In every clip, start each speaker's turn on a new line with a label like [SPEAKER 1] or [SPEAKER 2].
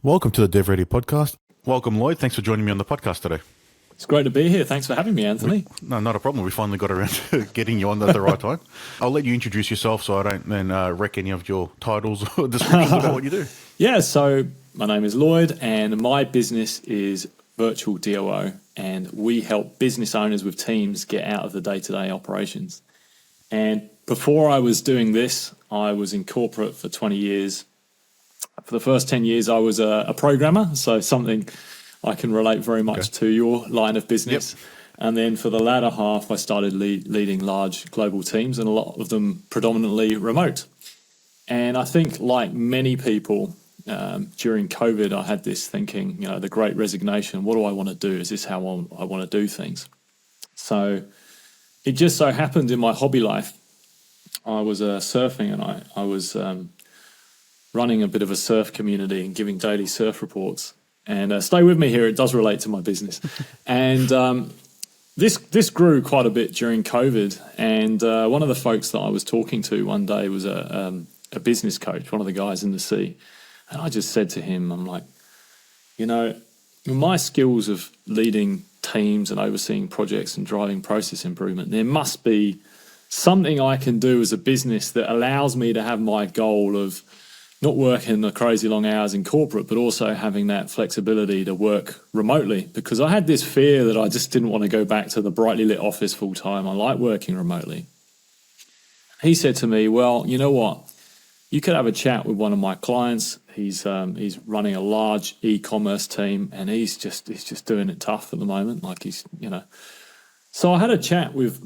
[SPEAKER 1] Welcome to the DevReady podcast. Welcome, Lloyd. Thanks for joining me on the podcast today.
[SPEAKER 2] It's great to be here. Thanks for having me, Anthony.
[SPEAKER 1] No, not a problem. We finally got around to getting you on at the right time. I'll let you introduce yourself so I don't then wreck any of your titles or descriptions about what you do.
[SPEAKER 2] Yeah, so my name is Lloyd and my business is VirtualDOO, and we help business owners with teams get out of the day-to-day operations. And before I was doing this, I was in corporate for 20 years. For the first 10 years, I was a programmer, so something I can relate very much to your line of business. Yep. And then for the latter half, I started leading large global teams, and a lot of them predominantly remote. And I think, like many people, during COVID, I had this thinking, the great resignation, what do I want to do? Is this how I want to do things? So it just so happened in my hobby life, I was surfing, and I was running a bit of a surf community and giving daily surf reports. And stay with me here, it does relate to my business. And this grew quite a bit during COVID. And one of the folks that I was talking to one day was a business coach, one of the guys in the sea. And I just said to him, I'm like, my skills of leading teams and overseeing projects and driving process improvement, there must be something I can do as a business that allows me to have my goal of not working the crazy long hours in corporate, but also having that flexibility to work remotely. Because I had this fear that I just didn't want to go back to the brightly lit office full time. I like working remotely. He said to me, well, you know what? You could have a chat with one of my clients. He's running a large e-commerce team, and he's just doing it tough at the moment. So I had a chat with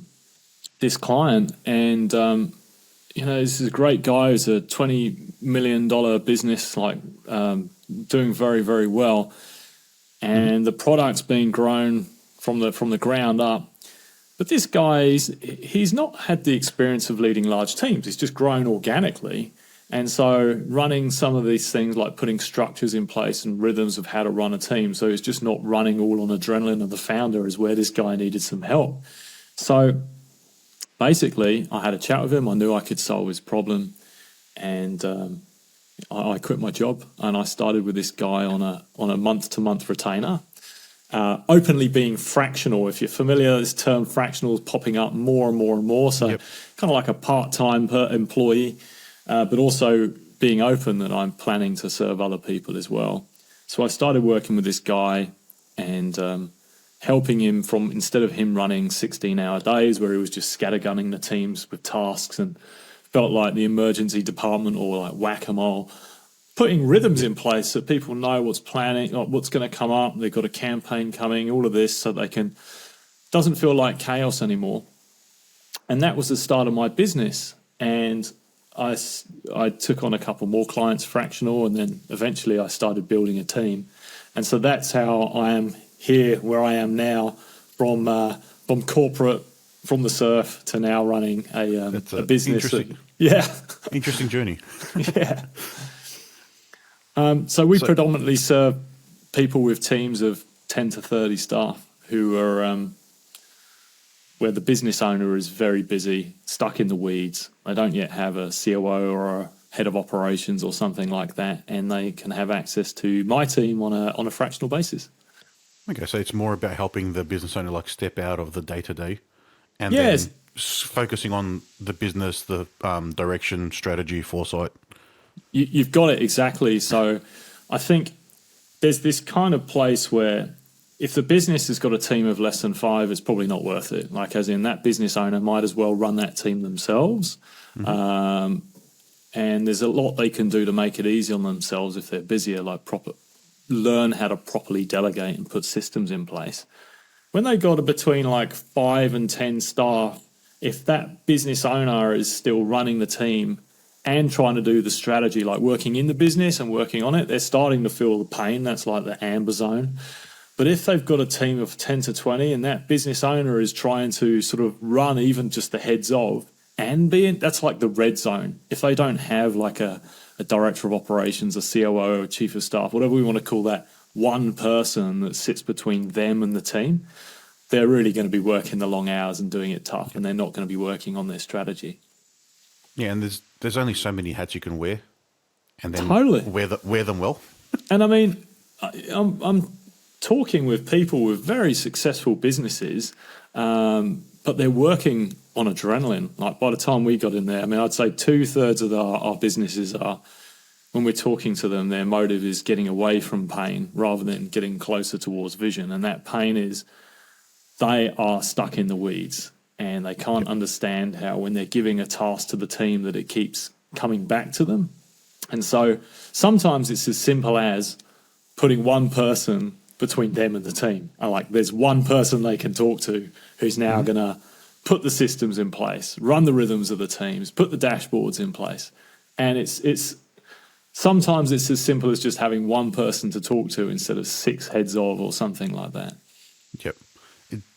[SPEAKER 2] this client, and this is a great guy who's a $20 million business, doing very, very well. And the product's being grown from the ground up. But this guy, he's not had the experience of leading large teams. He's just grown organically. And so running some of these things like putting structures in place and rhythms of how to run a team. So he's just not running all on adrenaline of the founder is where this guy needed some help. So basically, I had a chat with him. I knew I could solve his problem. And I quit my job and I started with this guy on a month-to-month retainer, openly being fractional. If you're familiar, this term fractional is popping up more and more and more. So kind of like a part-time employee, but also being open that I'm planning to serve other people as well. So I started working with this guy and helping him from, instead of him running 16-hour days where he was just scattergunning the teams with tasks and felt like the emergency department or like whack-a-mole, putting rhythms in place so people know what's going to come up. They've got a campaign coming, all of this, so they can, doesn't feel like chaos anymore. And that was the start of my business. And I took on a couple more clients, fractional, and then eventually I started building a team. And so that's how I am here, where I am now, from corporate, from the surf to now running a business.
[SPEAKER 1] Interesting journey.
[SPEAKER 2] Yeah. So we predominantly serve people with teams of 10 to 30 staff who are where the business owner is very busy, stuck in the weeds. They don't yet have a COO or a head of operations or something like that, and they can have access to my team on a fractional basis.
[SPEAKER 1] Okay, so it's more about helping the business owner step out of the day-to-day and then focusing on the business, the direction, strategy, foresight.
[SPEAKER 2] You've got it exactly. So I think there's this kind of place where if the business has got a team of less than 5, it's probably not worth it. As in that business owner might as well run that team themselves. Mm-hmm. And there's a lot they can do to make it easy on themselves if they're busier, learn how to properly delegate and put systems in place. When they got between 5 and 10 staff, if that business owner is still running the team and trying to do the strategy, working in the business and working on it, they're starting to feel the pain. That's like the amber zone. But if they've got a team of 10 to 20 and that business owner is trying to sort of run even just the heads of and that's like the red zone. If they don't have a director of operations, a COO, a chief of staff, whatever we want to call that, one person that sits between them and the team, they're really going to be working the long hours and doing it tough, and they're not going to be working on their strategy.
[SPEAKER 1] Yeah, and there's only so many hats you can wear, and then
[SPEAKER 2] totally
[SPEAKER 1] wear them well.
[SPEAKER 2] And I mean, I'm talking with people with very successful businesses, but they're working on adrenaline. Like by the time we got in there, I mean, I'd say 2/3 of our businesses are, when we're talking to them, their motive is getting away from pain rather than getting closer towards vision. And that pain is they are stuck in the weeds and they can't understand how when they're giving a task to the team that it keeps coming back to them. And so sometimes it's as simple as putting one person between them and the team. And like there's one person they can talk to who's now going to put the systems in place, run the rhythms of the teams, put the dashboards in place. And it's sometimes it's as simple as just having one person to talk to instead of 6 heads of or something like that.
[SPEAKER 1] Yep.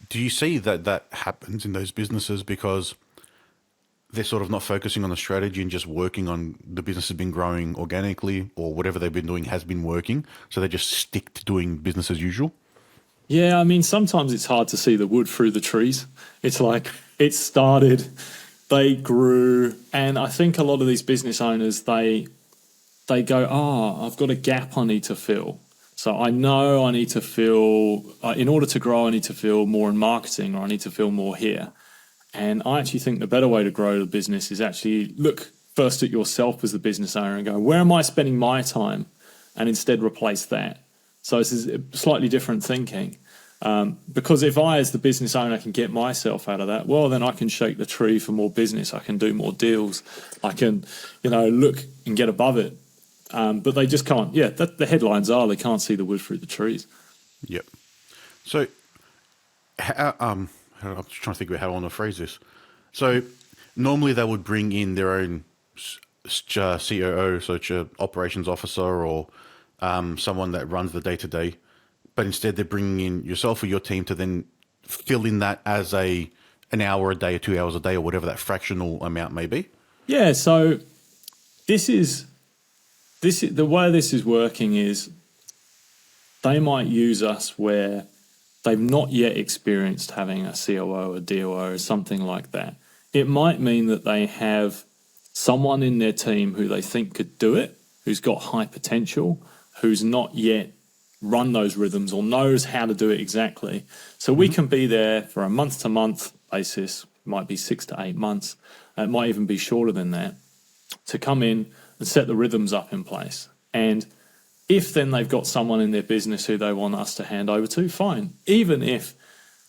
[SPEAKER 1] Do you see that happens in those businesses because they're sort of not focusing on the strategy and just working on the business has been growing organically or whatever they've been doing has been working, so they just stick to doing business as usual?
[SPEAKER 2] Yeah, I mean, sometimes it's hard to see the wood through the trees. It's like it started, they grew, and I think a lot of these business owners, they go, I've got a gap I need to fill. So I know I need to fill, in order to grow, I need to fill more in marketing or I need to fill more here. And I actually think the better way to grow the business is actually look first at yourself as the business owner and go, where am I spending my time? And instead replace that. So this is slightly different thinking. Because if I, as the business owner, can get myself out of that, well, then I can shake the tree for more business. I can do more deals. I can, look and get above it. But they just can't. Yeah, the headlines are they can't see the wood through the trees.
[SPEAKER 1] Yep. So, I'm just trying to think about how I want to phrase this. So, normally they would bring in their own COO, so operations officer, or someone that runs the day-to-day. But instead, they're bringing in yourself or your team to then fill in that as an hour a day or 2 hours a day or whatever that fractional amount may be.
[SPEAKER 2] Yeah. So, this is the way this is working is they might use us where they've not yet experienced having a COO or DOO or something like that. It might mean that they have someone in their team who they think could do it, who's got high potential, who's not yet run those rhythms or knows how to do it exactly. So we can be there for a month-to-month basis, might be 6 to 8 months, it might even be shorter than that, to come in and set the rhythms up in place. And if then they've got someone in their business who they want us to hand over to, fine. Even if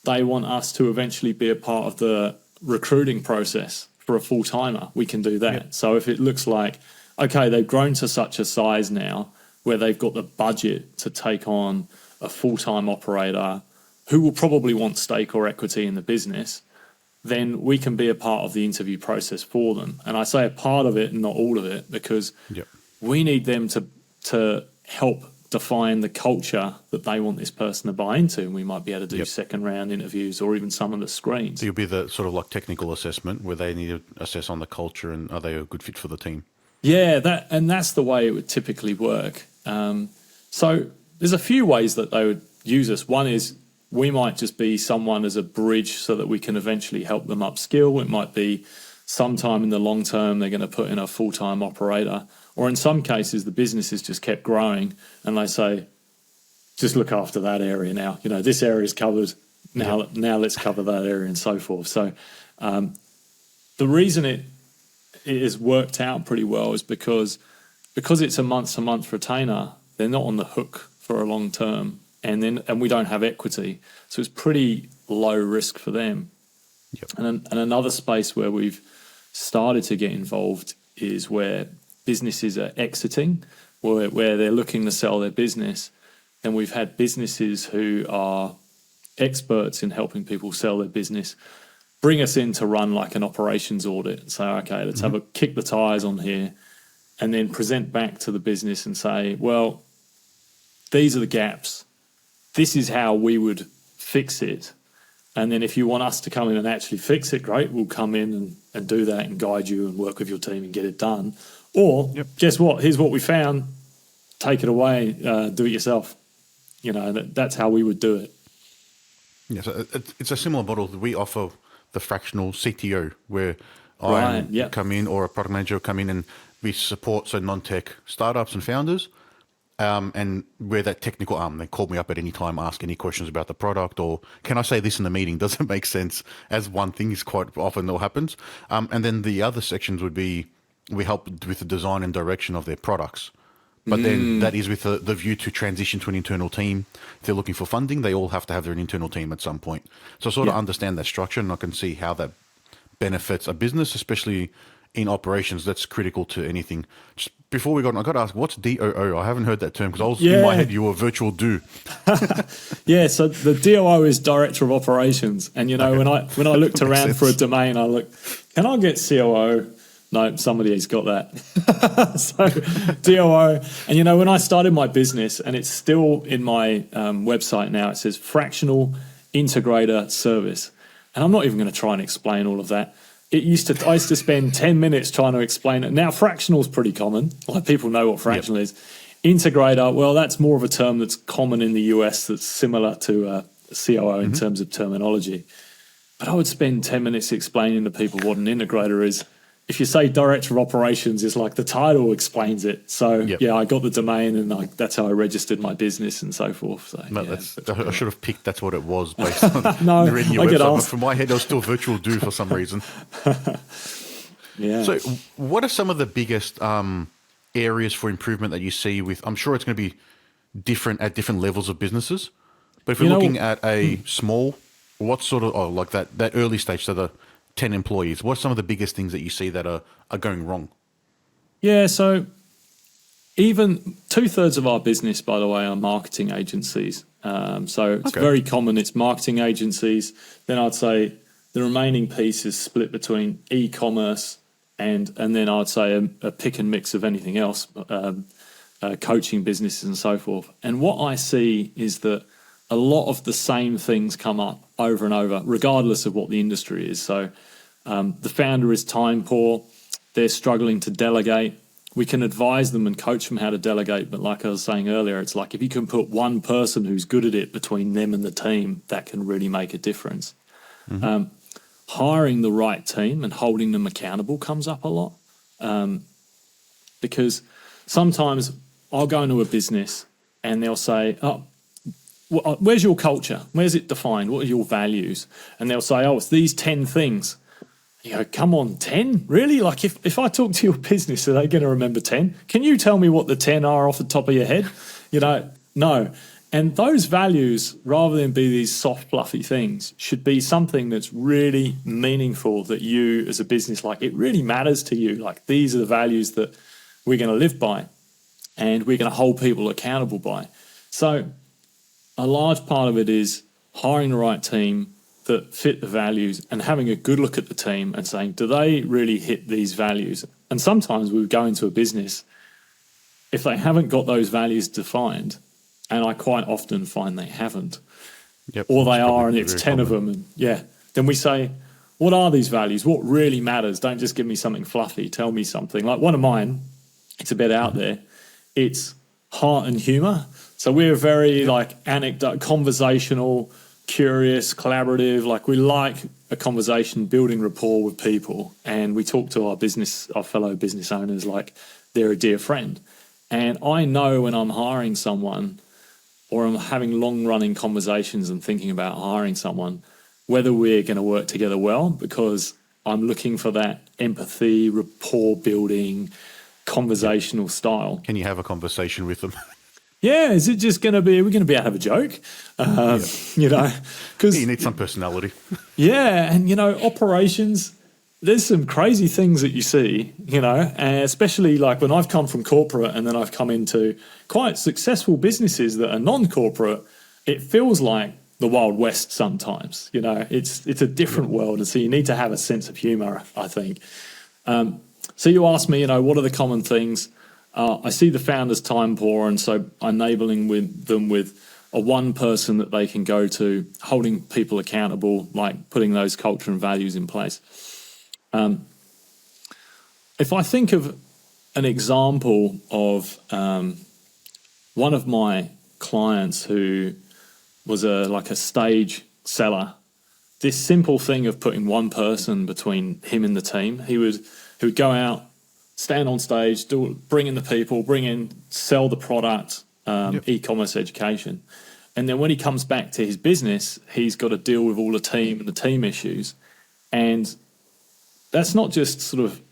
[SPEAKER 2] they want us to eventually be a part of the recruiting process for a full-timer, we can do that. Yeah. So if it looks like, okay, they've grown to such a size now where they've got the budget to take on a full-time operator who will probably want stake or equity in the business, then we can be a part of the interview process for them. And I say a part of it and not all of it because we need them to help define the culture that they want this person to buy into. And we might be able to do second round interviews or even some of the screens.
[SPEAKER 1] So you'll be the sort of like technical assessment where they need to assess on the culture and are they a good fit for the team?
[SPEAKER 2] Yeah, that's the way it would typically work. So there's a few ways that they would use us. One is we might just be someone as a bridge so that we can eventually help them upskill. It might be sometime in the long term they're going to put in a full-time operator. Or in some cases, the business has just kept growing and they say, just look after that area now. This area is covered. Now let's cover that area and so forth. So the reason it has worked out pretty well is because it's a month-to-month retainer, they're not on the hook for a long term. And we don't have equity, so it's pretty low risk for them. Yep. And another space where we've started to get involved is where businesses are exiting, where they're looking to sell their business. And we've had businesses who are experts in helping people sell their business bring us in to run like an operations audit and say, okay, let's have a kick the tires on here, and then present back to the business and say, well, these are the gaps. This is how we would fix it. And then if you want us to come in and actually fix it, great, we'll come in and do that and guide you and work with your team and get it done. Or guess what? Here's what we found. Take it away. Do it yourself. That's how we would do it.
[SPEAKER 1] Yeah, so it's a similar model that we offer the fractional CTO where I come in or a product manager will come in and we support non-tech startups and founders. and we're that technical arm. They call me up at any time, ask any questions about the product, or can I say this in the meeting? Does it make sense? As one thing is quite often that happens. And then the other sections would be we help with the design and direction of their products. But then that is with the view to transition to an internal team. If they're looking for funding, they all have to have their internal team at some point. So I sort of understand that structure, and I can see how that benefits a business, especially in operations. That's critical to anything. Just before we got on, I got to ask, what's DOO? I haven't heard that term because I was in my head you were VirtualDOO.
[SPEAKER 2] So the DOO is Director of Operations. And, when I looked around for a domain, I looked, can I get COO? No, somebody has got that. So DOO. And, when I started my business, and it's still in my website now, it says fractional integrator service. And I'm not even going to try and explain all of that. I used to spend 10 minutes trying to explain it. Now, fractional is pretty common. Like, people know what fractional is. Integrator, well, that's more of a term that's common in the US that's similar to COO in terms of terminology. But I would spend 10 minutes explaining to people what an integrator is. If you say Director of Operations, it's like the title explains it. So, I got the domain, and that's how I registered my business and so forth. So,
[SPEAKER 1] I should have picked that's what it was based on reading your
[SPEAKER 2] I
[SPEAKER 1] website. But from my head, I was still VirtualDOO for some reason. So what are some of the biggest areas for improvement that you see with, I'm sure it's going to be different at different levels of businesses, but if we're looking at a small, what sort of, like that early stage, so the 10 employees, what are some of the biggest things that you see that are going wrong? Yeah,
[SPEAKER 2] so even 2/3 of our business, by the way, are marketing agencies. So it's very common. It's marketing agencies. Then I'd say the remaining piece is split between e-commerce and then I'd say a pick and mix of anything else, coaching businesses and so forth. And what I see is that a lot of the same things come up over and over, regardless of what the industry is. So the founder is time poor. They're struggling to delegate. We can advise them and coach them how to delegate. But like I was saying earlier, it's like if you can put one person who's good at it between them and the team, that can really make a difference. Hiring the right team and holding them accountable comes up a lot. Because sometimes I'll go into a business and they'll say, where's your culture? Where's it defined? What are your values? And they'll say, it's these 10 things. You go, come on, 10? Really? Like if I talk to your business, are they going to remember 10? Can you tell me what the 10 are off the top of your head? No. And those values, rather than be these soft, fluffy things, should be something that's really meaningful that you as a business, like it really matters to you. Like these are the values that we're going to live by and we're going to hold people accountable by. So a large part of it is hiring the right team that fit the values and having a good look at the team and saying, do they really hit these values? And sometimes we go into a business, if they haven't got those values defined, and I quite often find they haven't, or they are and it's 10 of them, and then we say, what are these values? What really matters? Don't just give me something fluffy. Tell me something. Like one of mine, it's a bit out there. It's heart and humor. So we're very conversational, curious, collaborative. Like we like a conversation, building rapport with people. And we talk to our fellow business owners like they're a dear friend. And I know when I'm hiring someone or I'm having long-running conversations and thinking about hiring someone, whether we're going to work together well, because I'm looking for that empathy, rapport building, conversational style.
[SPEAKER 1] Can you have a conversation with them?
[SPEAKER 2] Yeah, is it just going to be, we're going to be able to have a joke? Because
[SPEAKER 1] you need some personality.
[SPEAKER 2] And, operations, there's some crazy things that you see, and especially like when I've come from corporate and then I've come into quite successful businesses that are non-corporate, it feels like the Wild West sometimes, it's a different world. And so you need to have a sense of humor, I think. So you asked me, what are the common things? I see the founders time poor, and so enabling them with a one person that they can go to, holding people accountable, like putting those culture and values in place. If I think of an example of one of my clients who was a stage seller, this simple thing of putting one person between him and the team, he would go out, stand on stage, bring in the people, sell the product, e-commerce education. And then when he comes back to his business, he's got to deal with all the team and the team issues. And that's not just sort of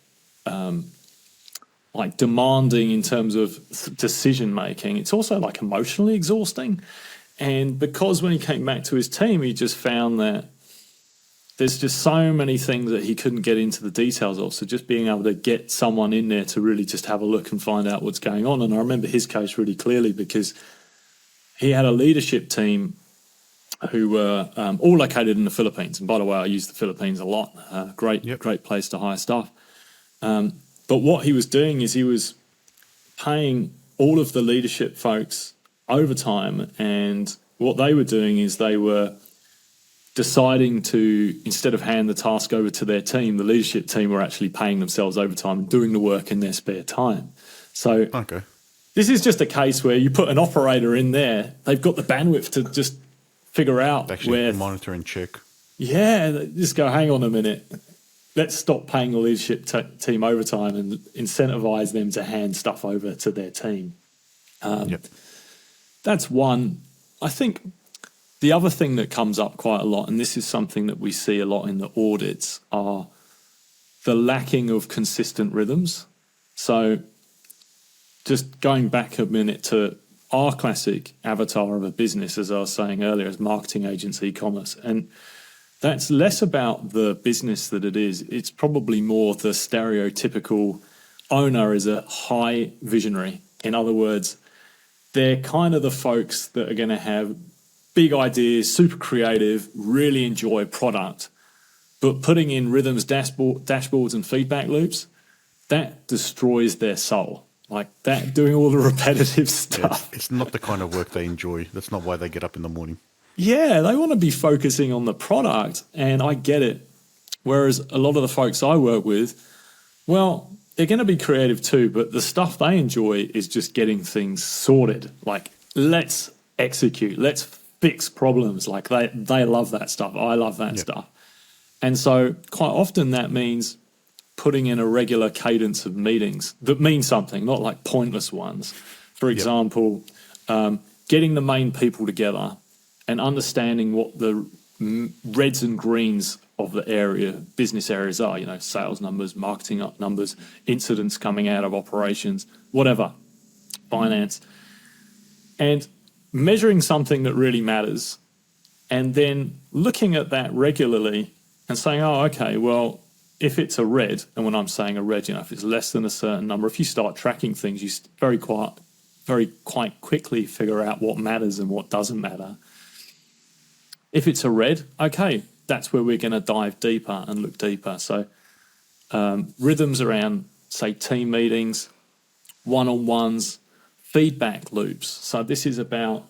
[SPEAKER 2] like demanding in terms of decision making. It's also like emotionally exhausting. And because when he came back to his team, he just found that there's just so many things that he couldn't get into the details of. So just being able to get someone in there to really just have a look and find out what's going on. And I remember his case really clearly because he had a leadership team who were all located in the Philippines. And by the way, I use the Philippines a lot. Great place to hire staff. But what he was doing is he was paying all of the leadership folks overtime. And what they were doing is they were deciding to, instead of hand the task over to their team, the leadership team were actually paying themselves overtime and doing the work in their spare time. So this is just a case where you put an operator in there, they've got the bandwidth to just figure out where...
[SPEAKER 1] monitor and check.
[SPEAKER 2] Yeah, just go, hang on a minute. Let's stop paying the leadership team overtime and incentivize them to hand stuff over to their team. That's one. I think the other thing that comes up quite a lot, and this is something that we see a lot in the audits, are the lacking of consistent rhythms. So just going back a minute to our classic avatar of a business, as I was saying earlier, is marketing agency e-commerce. And that's less about the business that it is. It's probably more the stereotypical owner is a high visionary. In other words, they're kind of the folks that are going to have big ideas, super creative, really enjoy product, but putting in rhythms, dashboards and feedback loops, that destroys their soul. Like that, doing all the repetitive stuff.
[SPEAKER 1] It's not the kind of work they enjoy. That's not why they get up in the morning.
[SPEAKER 2] Yeah, they want to be focusing on the product, and I get it. Whereas a lot of the folks I work with, well, they're going to be creative too, but the stuff they enjoy is just getting things sorted. Like, let's execute, let's fix problems. Like they love that stuff. I love that stuff. And so quite often that means putting in a regular cadence of meetings that mean something, not like pointless ones. For example, getting the main people together and understanding what the reds and greens of the area, business areas are, you know, sales numbers, marketing up numbers, incidents coming out of operations, whatever, finance. And measuring something that really matters and then looking at that regularly and saying, oh, okay, well, if it's a red, and when I'm saying a red, you know, if it's less than a certain number, if you start tracking things, you quite quickly figure out what matters and what doesn't matter. If it's a red, okay, that's where we're going to dive deeper and look deeper. So rhythms around, say, team meetings, one-on-ones, feedback loops. So this is about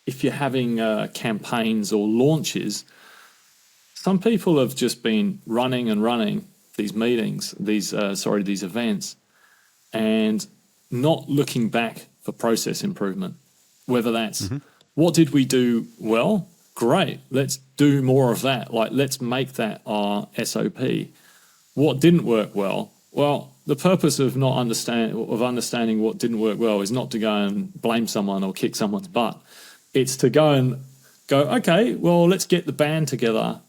[SPEAKER 2] if you're having campaigns or launches, some people have just been running these meetings, these events, and not looking back for process improvement. Whether that's what did we do well? Great, let's do more of that. Like, let's make that our SOP. What didn't work well? Well, the purpose of understanding what didn't work well is not to go and blame someone or kick someone's butt. It's to go, okay, well, let's get the band together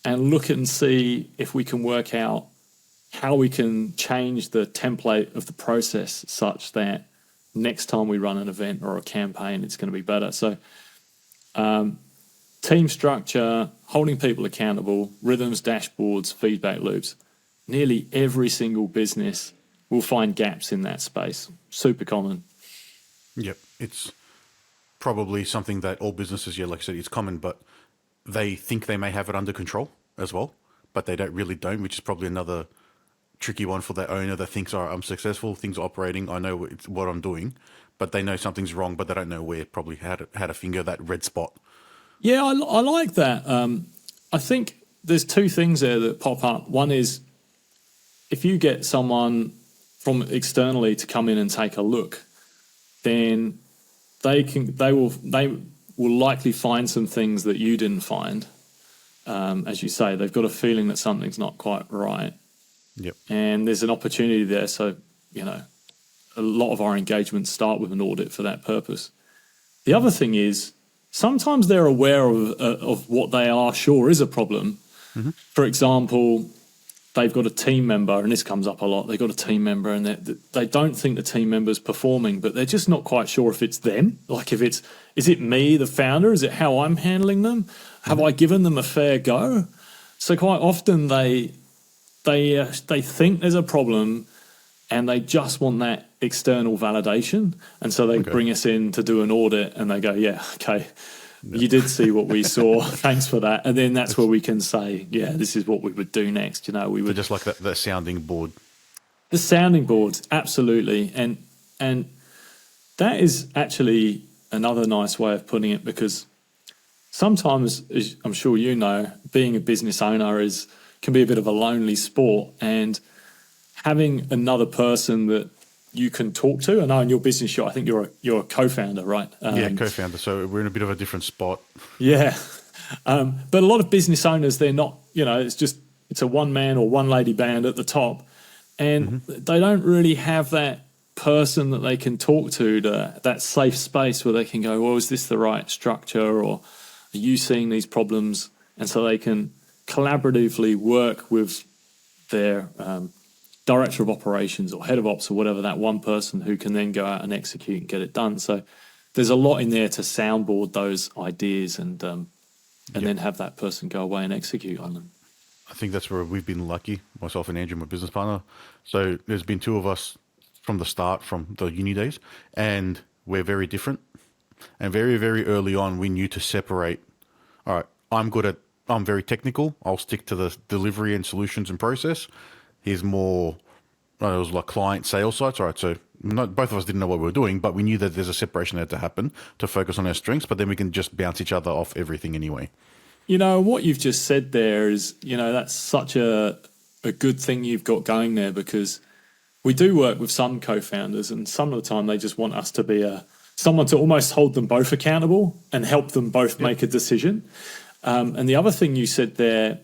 [SPEAKER 2] and look and see if we can work out how we can change the template of the process such that next time we run an event or a campaign, it's going to be better. So team structure, holding people accountable, rhythms, dashboards, feedback loops. Nearly every single business will find gaps in that space. Super common.
[SPEAKER 1] Yep. It's probably something that all businesses, like I said, it's common, but they think they may have it under control as well, but they don't, which is probably another tricky one for their owner that thinks, all right, I'm successful, things are operating, I know what I'm doing, but they know something's wrong, but they don't know where, probably how to finger that red spot.
[SPEAKER 2] Yeah, I like that. I think there's two things there that pop up. One is if you get someone from externally to come in and take a look, then they will likely find some things that you didn't find. As you say, they've got a feeling that something's not quite right.
[SPEAKER 1] Yep.
[SPEAKER 2] And there's an opportunity there. So, a lot of our engagements start with an audit for that purpose. The other thing is sometimes they're aware of what they are sure is a problem. For example, they've got a team member, and this comes up a lot. They've got a team member and they don't think the team member's performing, but they're just not quite sure if it's them. Like is it me, the founder? Is it how I'm handling them? Have I given them a fair go? So quite often they think there's a problem and they just want that external validation. And so they bring us in to do an audit and they go, yeah, okay, you did see what we saw. Thanks for that. And then that's where we can say, yeah, this is what we would do next. You know, we would
[SPEAKER 1] just like that sounding board.
[SPEAKER 2] The sounding boards, absolutely. And that is actually another nice way of putting it, because sometimes, as I'm sure you know, being a business owner can be a bit of a lonely sport, and having another person that you can talk to. I know in your business, I think you're a co-founder, right?
[SPEAKER 1] Yeah, co-founder. So we're in a bit of a different spot.
[SPEAKER 2] Yeah. But a lot of business owners, they're not, it's a one-man or one-lady band at the top, and they don't really have that person that they can talk to, that safe space where they can go, well, is this the right structure, or are you seeing these problems? And so they can collaboratively work with their director of operations or head of ops or whatever, that one person who can then go out and execute and get it done. So there's a lot in there to soundboard those ideas and then have that person go away and execute on them.
[SPEAKER 1] I think that's where we've been lucky, myself and Andrew, my business partner. So there's been two of us from the start, from the uni days, and we're very different. And very, very early on, we knew to separate. All right, I'm very technical. I'll stick to the delivery and solutions and process. He's more, it was like client sales sites. All right, so both of us didn't know what we were doing, but we knew that there's a separation that had to happen to focus on our strengths, but then we can just bounce each other off everything anyway.
[SPEAKER 2] You know, what you've just said there is, that's such a good thing you've got going there, because we do work with some co-founders, and some of the time they just want us to be someone to almost hold them both accountable and help them both make a decision. And the other thing you said there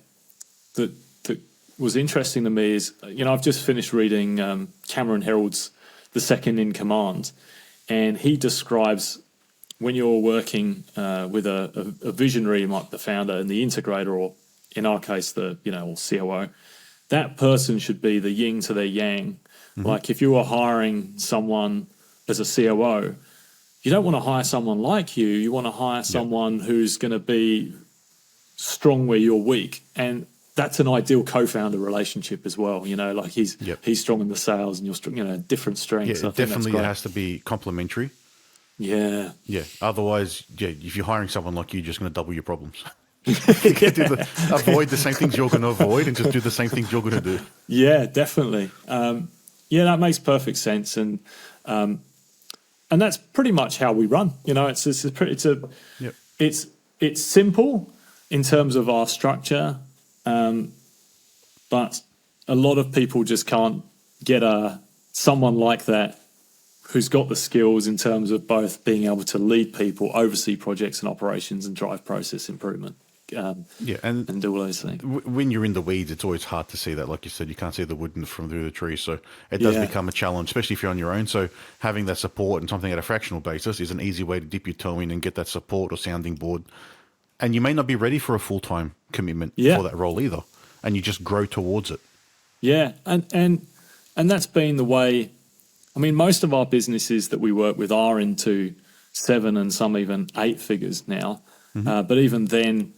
[SPEAKER 2] that was interesting to me is, I've just finished reading Cameron Herold's The Second in Command, and he describes when you're working with a visionary like the founder and the integrator, or in our case, or COO, that person should be the yin to their yang. Like if you are hiring someone as a COO, you don't want to hire someone like you. You want to hire someone who's going to be strong where you're weak. And that's an ideal co-founder relationship as well. Like he's strong in the sales and you're strong, different strengths.
[SPEAKER 1] Yeah, it definitely has to be complementary.
[SPEAKER 2] Yeah.
[SPEAKER 1] Yeah. Otherwise, if you're hiring someone like you, you're just going to double your problems. Avoid the same things you're going to avoid and just do the same things you're going to do.
[SPEAKER 2] Yeah, definitely. That makes perfect sense. And that's pretty much how we run. It's simple in terms of our structure, but a lot of people just can't get someone like that who's got the skills in terms of both being able to lead people, oversee projects and operations, and drive process improvement. And do all those things.
[SPEAKER 1] When you're in the weeds, it's always hard to see that. Like you said, you can't see the wood from through the tree. So it does become a challenge, especially if you're on your own. So having that support and something at a fractional basis is an easy way to dip your toe in and get that support or sounding board. And you may not be ready for a full-time commitment for that role either. And you just grow towards it. Yeah.
[SPEAKER 2] And that's been the way. I mean, most of our businesses that we work with are into 7 and some even 8 figures now. But even then,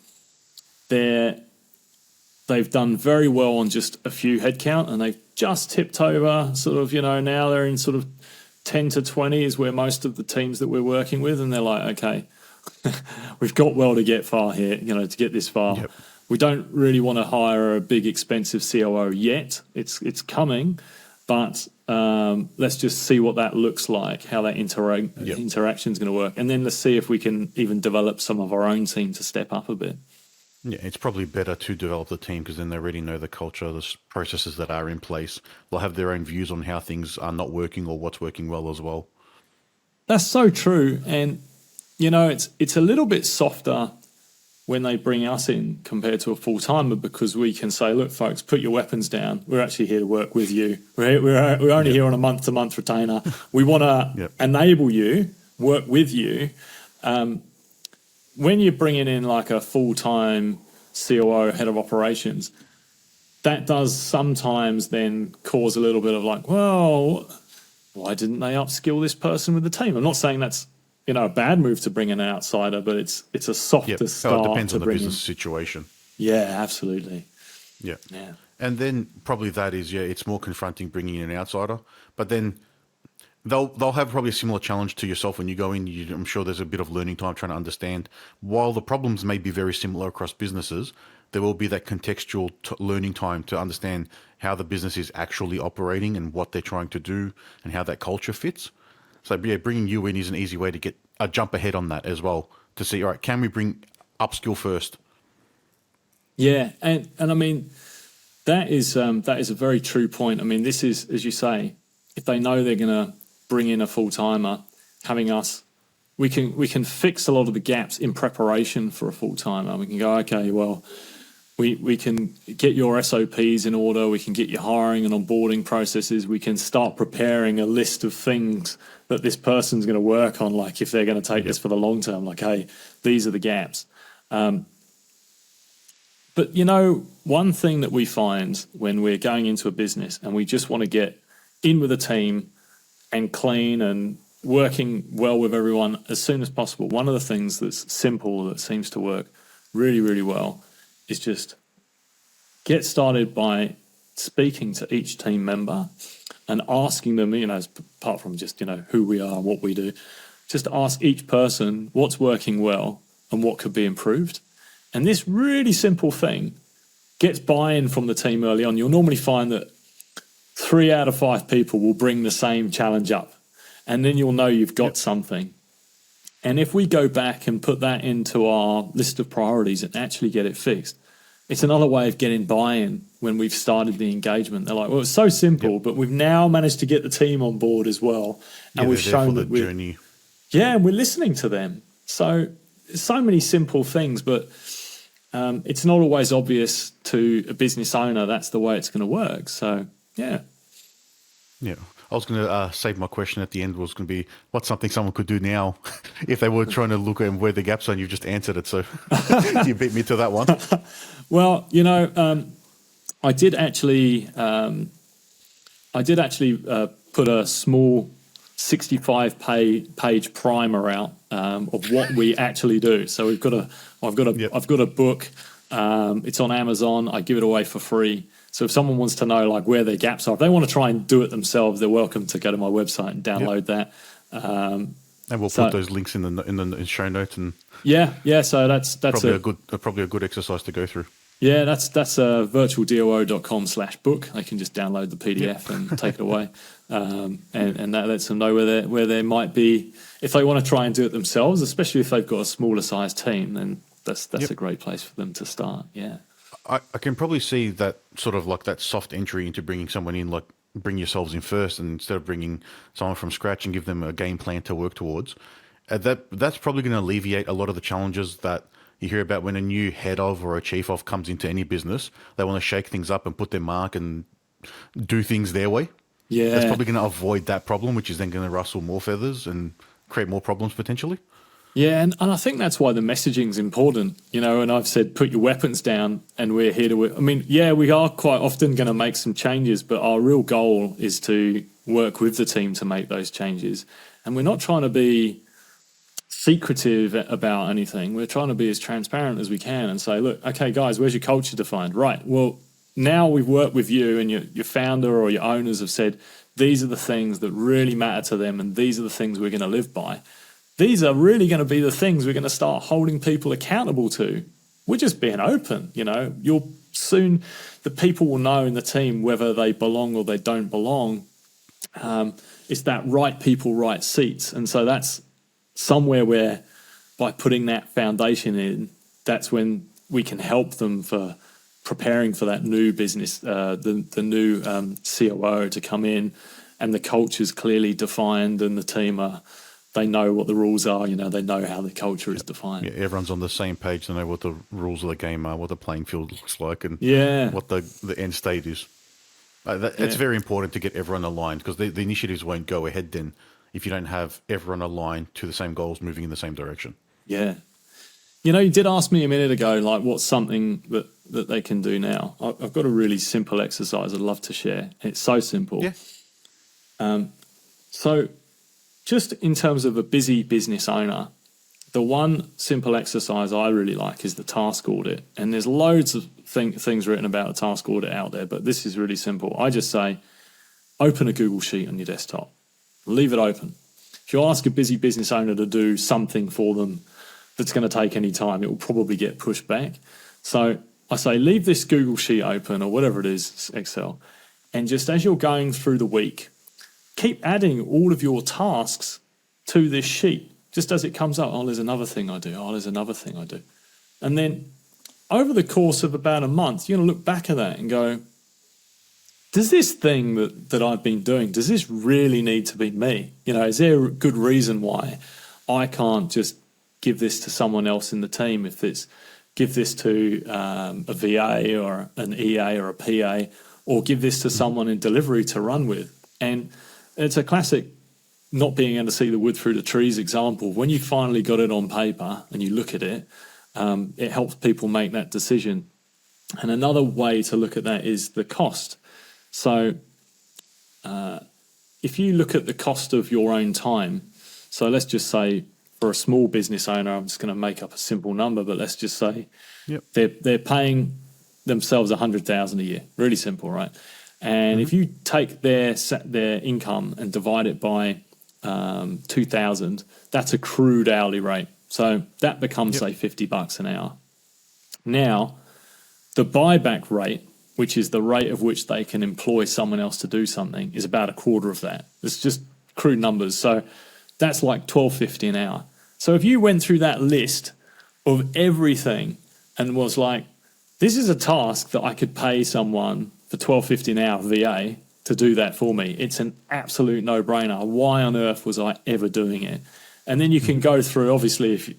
[SPEAKER 2] they've done very well on just a few headcount, and they've just tipped over sort of, now they're in sort of 10 to 20 is where most of the teams that we're working with, and they're like, okay, we've got well to get far here, to get this far.
[SPEAKER 1] Yep.
[SPEAKER 2] We don't really want to hire a big expensive COO yet. It's coming, but let's just see what that looks like, how that interaction is going to work, and then let's see if we can even develop some of our own team to step up a bit.
[SPEAKER 1] Yeah, it's probably better to develop the team because then they already know the culture, the processes that are in place. They'll have their own views on how things are not working or what's working well as well.
[SPEAKER 2] That's so true. And, it's a little bit softer when they bring us in compared to a full-timer, because we can say, look, folks, put your weapons down. We're actually here to work with you. We're only here on a month-to-month retainer. We want to enable you, work with you. When you're bringing in like a full-time COO, head of operations, that does sometimes then cause a little bit of like, well, why didn't they upskill this person with the team? I'm not saying that's a bad move to bring in an outsider, but it's a softer start.
[SPEAKER 1] It depends
[SPEAKER 2] on
[SPEAKER 1] the business situation.
[SPEAKER 2] Yeah, absolutely.
[SPEAKER 1] Yeah. And then probably that is, it's more confronting bringing in an outsider, but then they'll have probably a similar challenge to yourself when you go in. I'm sure there's a bit of learning time trying to understand. While the problems may be very similar across businesses, there will be that contextual learning time to understand how the business is actually operating and what they're trying to do and how that culture fits. So bringing you in is an easy way to get a jump ahead on that as well, to see, all right, can we bring upskill first?
[SPEAKER 2] Yeah, and I mean, that is a very true point. I mean, this is, as you say, if they know they're going to bring in a full-timer, having us, we can fix a lot of the gaps in preparation for a full-timer. We can go, okay, well, we can get your SOPs in order, we can get your hiring and onboarding processes, we can start preparing a list of things that this person's going to work on, like if they're going to take this for the long term, like, hey, these are the gaps. But, one thing that we find when we're going into a business and we just want to get in with a team and clean and working well with everyone as soon as possible, one of the things that's simple that seems to work really, really well is just get started by speaking to each team member and asking them, apart from just, who we are and what we do, just ask each person what's working well and what could be improved. And this really simple thing gets buy-in from the team early on. You'll normally find that 3 out of 5 people will bring the same challenge up, and then you'll know you've got something. And if we go back and put that into our list of priorities and actually get it fixed, it's another way of getting buy-in when we've started the engagement. They're like, well, it's so simple, but we've now managed to get the team on board as well. And we've shown that we're journey. Yeah, and we're listening to them. So many simple things, but it's not always obvious to a business owner that's the way it's going to work. So, yeah. Yeah.
[SPEAKER 1] I was going to save my question at the end, was going to be, what's something someone could do now if they were trying to look at where the gaps are, and you've just answered it. So you beat me to that one.
[SPEAKER 2] Well, I did actually put a small 65-page primer out of what we actually do. So I've got a book. It's on Amazon. I give it away for free. So if someone wants to know like where their gaps are, if they want to try and do it themselves, they're welcome to go to my website and download that. And
[SPEAKER 1] we'll put those links in the show notes. And
[SPEAKER 2] so that's
[SPEAKER 1] probably a good exercise to go through.
[SPEAKER 2] Yeah, that's virtualdoo.com/book. They can just download the PDF and take it away, and that lets them know where they might be if they want to try and do it themselves, especially if they've got a smaller size team. Then that's a great place for them to start. Yeah.
[SPEAKER 1] I can probably see that sort of like that soft entry into bringing someone in, like bring yourselves in first, and instead of bringing someone from scratch and give them a game plan to work towards. That's probably going to alleviate a lot of the challenges that you hear about when a new head of or a chief of comes into any business. They want to shake things up and put their mark and do things their way. Yeah. That's probably going to avoid that problem, which is then going to rustle more feathers and create more problems potentially.
[SPEAKER 2] Yeah, and I think that's why the messaging is important, and I've said put your weapons down and we're here to work. I mean, yeah, we are quite often going to make some changes, but our real goal is to work with the team to make those changes. And we're not trying to be secretive about anything. We're trying to be as transparent as we can and say, look, okay, guys, where's your culture defined? Right, well, now we've worked with you and your founder or your owners have said, these are the things that really matter to them and these are the things we're going to live by. These are really going to be the things we're going to start holding people accountable to. We're just being open, You'll soon, the people will know in the team whether they belong or they don't belong. It's that right people, right seats. And so that's somewhere where by putting that foundation in, that's when we can help them for preparing for that new business, the new COO to come in, and the culture's clearly defined and the team are they know what the rules are. They know how the culture is defined.
[SPEAKER 1] Yeah, everyone's on the same page. They know what the rules of the game are, what the playing field looks like, and what the end state is. It's very important to get everyone aligned, because the initiatives won't go ahead then if you don't have everyone aligned to the same goals, moving in the same direction.
[SPEAKER 2] Yeah. You did ask me a minute ago, like, what's something that they can do now? I've got a really simple exercise I'd love to share. It's so simple.
[SPEAKER 1] Yeah.
[SPEAKER 2] So just in terms of a busy business owner, the one simple exercise I really like is the task audit. And there's loads of things written about a task audit out there, but this is really simple. I just say, open a Google Sheet on your desktop. Leave it open. If you ask a busy business owner to do something for them that's going to take any time, it will probably get pushed back. So I say, leave this Google Sheet open, or whatever it is, Excel, and just as you're going through the week, keep adding all of your tasks to this sheet. Just as it comes up, there's another thing I do. There's another thing I do. And then over the course of about a month, you're going to look back at that and go, does this thing that I've been doing, does this really need to be me? Is there a good reason why I can't just give this to someone else in the team? If it's give this to a VA or an EA or a PA, or give this to someone in delivery to run with. And it's a classic not being able to see the wood through the trees example. When you finally got it on paper and you look at it, it helps people make that decision. And another way to look at that is the cost. So if you look at the cost of your own time, so let's just say for a small business owner, I'm just going to make up a simple number, but let's just say they're paying themselves $100,000 a year. Really simple, right? And if you take their income and divide it by 2,000, that's a crude hourly rate. So that becomes, say, $50 an hour. Now, the buyback rate, which is the rate of which they can employ someone else to do something, is about a quarter of that. It's just crude numbers. So that's like $12.50 an hour. So if you went through that list of everything and was like, this is a task that I could pay someone for $12.50 an hour VA to do that for me, it's an absolute no-brainer. Why on earth was I ever doing it? And then you can go through, obviously,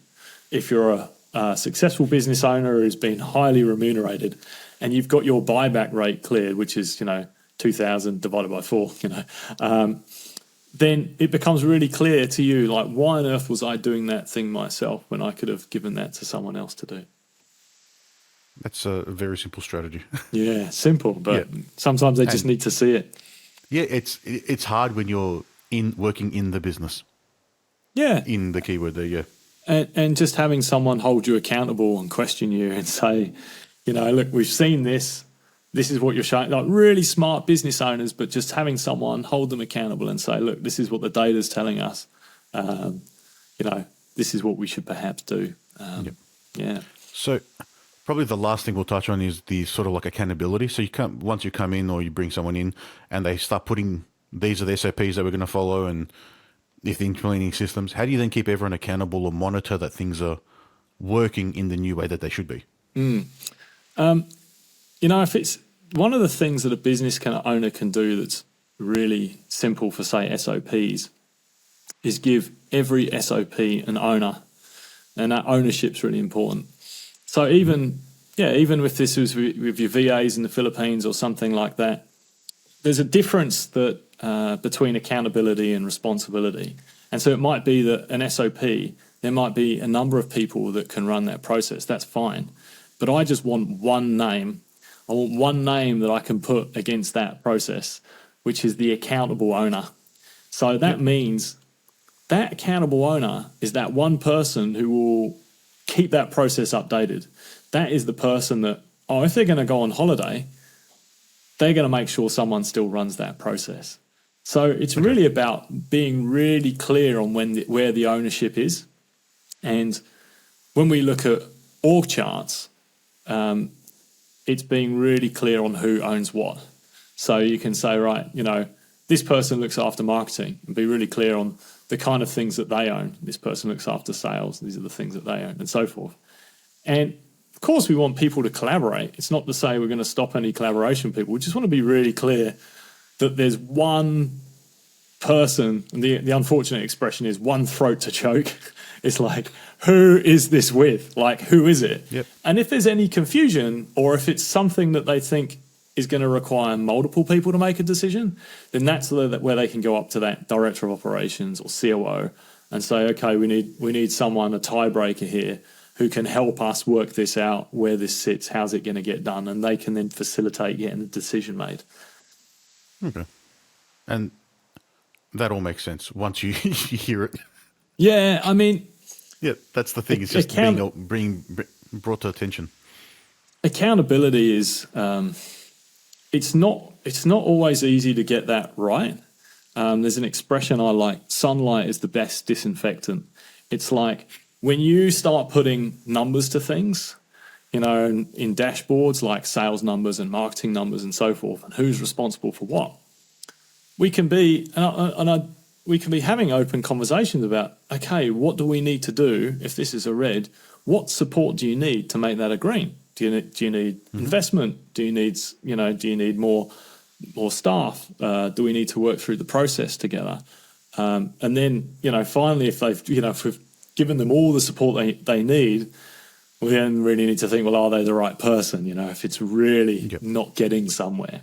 [SPEAKER 2] if you're a successful business owner who's been highly remunerated and you've got your buyback rate cleared, which is, 2,000 divided by 4, then it becomes really clear to you, like, why on earth was I doing that thing myself when I could have given that to someone else to do?
[SPEAKER 1] That's a very simple strategy.
[SPEAKER 2] Yeah, simple, but sometimes they just need to see it.
[SPEAKER 1] Yeah, it's hard when you're working in the business.
[SPEAKER 2] Yeah.
[SPEAKER 1] In the keyword there, yeah.
[SPEAKER 2] And just having someone hold you accountable and question you and say, look, we've seen this. This is what you're showing. Like, really smart business owners, but just having someone hold them accountable and say, look, this is what the data's telling us. This is what we should perhaps do. Yeah.
[SPEAKER 1] So probably the last thing we'll touch on is the sort of like accountability. So once you come in or you bring someone in and they start putting, these are the SOPs that we're going to follow, and if they're implementing systems, how do you then keep everyone accountable or monitor that things are working in the new way that they should be?
[SPEAKER 2] If it's one of the things that a business owner can do that's really simple for, say, SOPs, is give every SOP an owner, and that ownership's really important. So even if this was with your VAs in the Philippines or something like that, there's a difference that between accountability and responsibility. And so it might be that an SOP, there might be a number of people that can run that process. That's fine. But I just want one name. I want one name that I can put against that process, which is the accountable owner. So that means that accountable owner is that one person who will keep that process updated. That is the person that, if they're going to go on holiday, they're going to make sure someone still runs that process. So it's really about being really clear on where the ownership is. And when we look at org charts, it's being really clear on who owns what. So you can say, right, this person looks after marketing, and be really clear on the kind of things that they own. This person looks after sales. These are the things that they own, and so forth. And of course, we want people to collaborate. It's not to say we're going to stop any collaboration people. We just want to be really clear that there's one person, the unfortunate expression is one throat to choke. It's like, who is this with? Like, who is it?
[SPEAKER 1] Yep.
[SPEAKER 2] And if there's any confusion, or if it's something that they think is going to require multiple people to make a decision, then that's where they can go up to that director of operations or COO and say, okay, we need someone, a tiebreaker here, who can help us work this out, where this sits, how's it going to get done, and they can then facilitate getting the decision made.
[SPEAKER 1] Okay. And that all makes sense once you hear it.
[SPEAKER 2] Yeah, I mean...
[SPEAKER 1] Yeah, that's the thing. It's just being brought to attention.
[SPEAKER 2] Accountability is... It's not always easy to get that right. There's an expression I like, sunlight is the best disinfectant. It's like when you start putting numbers to things, in dashboards like sales numbers and marketing numbers and so forth, and who's responsible for what, we can be having open conversations about, okay, what do we need to do if this is a red? What support do you need to make that a green? Do you need investment? Do you need more staff? Do we need to work through the process together? And then, finally, if we've given them all the support they need, we then really need to think, well, are they the right person? If it's really not getting somewhere.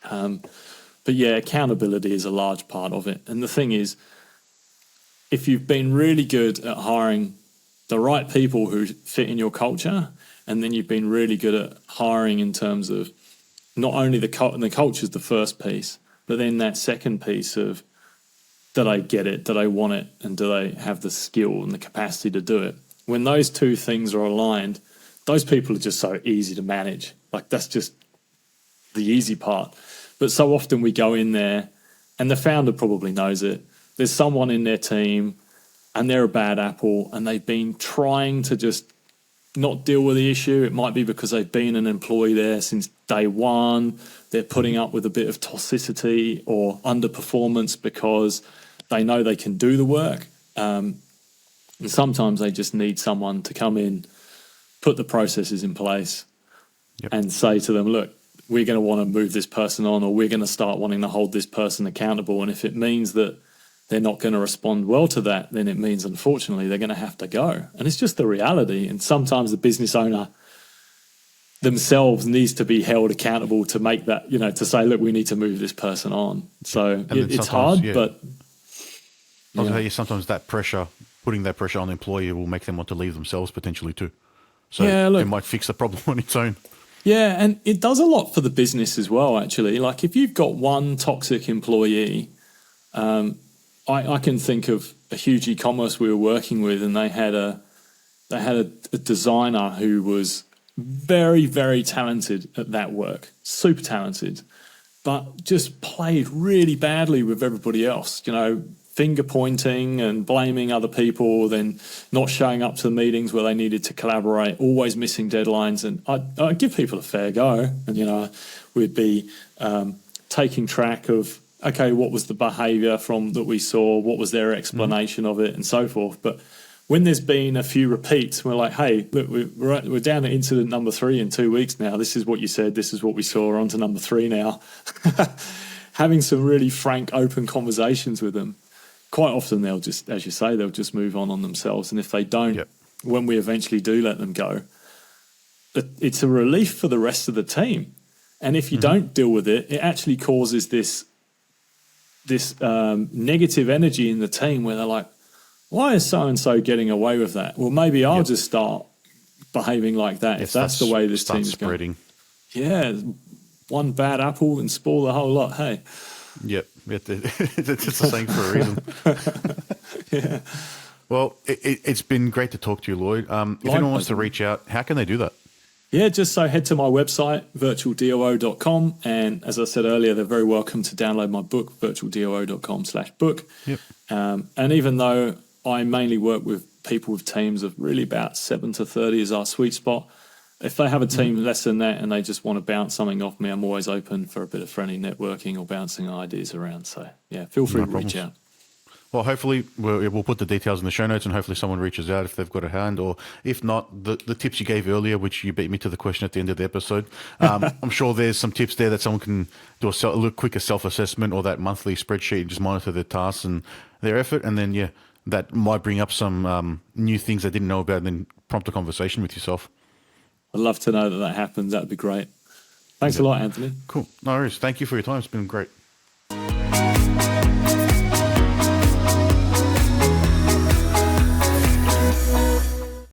[SPEAKER 2] But yeah, accountability is a large part of it. And the thing is, if you've been really good at hiring the right people who fit in your culture, and then you've been really good at hiring in terms of not only the culture is the first piece, but then that second piece of, do they get it, do they want it, and do they have the skill and the capacity to do it? When those two things are aligned, those people are just so easy to manage. Like, that's just the easy part. But so often we go in there, and the founder probably knows it. There's someone in their team, and they're a bad apple, and they've been trying to just not deal with the issue. It might be because they've been an employee there since day one. They're putting up with a bit of toxicity or underperformance because they know they can do the work. And sometimes they just need someone to come in, put the processes in place, and say to them, look, we're going to want to move this person on, or we're going to start wanting to hold this person accountable. And if it means that they're not going to respond well to that, then it means, unfortunately, they're going to have to go. And it's just the reality. And sometimes the business owner themselves needs to be held accountable to make that, to say, look, we need to move this person on. So it's hard, but...
[SPEAKER 1] I'll tell you, sometimes that pressure, putting that pressure on the employee will make them want to leave themselves potentially too. So it might fix the problem on its own.
[SPEAKER 2] Yeah, and it does a lot for the business as well, actually. Like, if you've got one toxic employee... I can think of a huge e-commerce we were working with, and they had a designer who was very, very talented at that work, super talented, but just played really badly with everybody else, finger pointing and blaming other people, then not showing up to the meetings where they needed to collaborate, always missing deadlines. And I'd give people a fair go, and, we'd be taking track of, okay, what was the behaviour that we saw? What was their explanation of it, and so forth? But when there's been a few repeats, we're like, hey, look, we're down to incident number 3 in 2 weeks now. This is what you said. This is what we saw. We're on to number 3 now. Having some really frank, open conversations with them. Quite often they'll just, as you say, they'll just move on themselves. And if they don't, when we eventually do let them go, it's a relief for the rest of the team. And if you don't deal with it, it actually causes this negative energy in the team where they're like, why is so-and-so getting away with that? Well, maybe I'll just start behaving like that if that's the way this team's going. Yeah, one bad apple and spoil the whole lot, hey?
[SPEAKER 1] Yep, it's the same for a reason.
[SPEAKER 2] Yeah.
[SPEAKER 1] Well, it's been great to talk to you, Lloyd. If anyone wants to reach out, how can they do that?
[SPEAKER 2] Yeah, just so head to my website, virtualdoo.com. And as I said earlier, they're very welcome to download my book, virtualdoo.com/book.
[SPEAKER 1] Yep.
[SPEAKER 2] And even though I mainly work with people with teams of really about 7 to 30 is our sweet spot, if they have a team less than that and they just want to bounce something off me, I'm always open for a bit of friendly networking or bouncing ideas around. So, yeah, feel free to reach out.
[SPEAKER 1] Well, hopefully we'll put the details in the show notes, and hopefully someone reaches out if they've got a hand, or if not, the tips you gave earlier, which you beat me to the question at the end of the episode. I'm sure there's some tips there that someone can do a little quicker self-assessment or that monthly spreadsheet and just monitor their tasks and their effort, and then that might bring up some new things they didn't know about, and then prompt a conversation with yourself.
[SPEAKER 2] I'd love to know that happens. That'd be great. Thanks a lot, Anthony.
[SPEAKER 1] Cool. No worries. Thank you for your time. It's been great.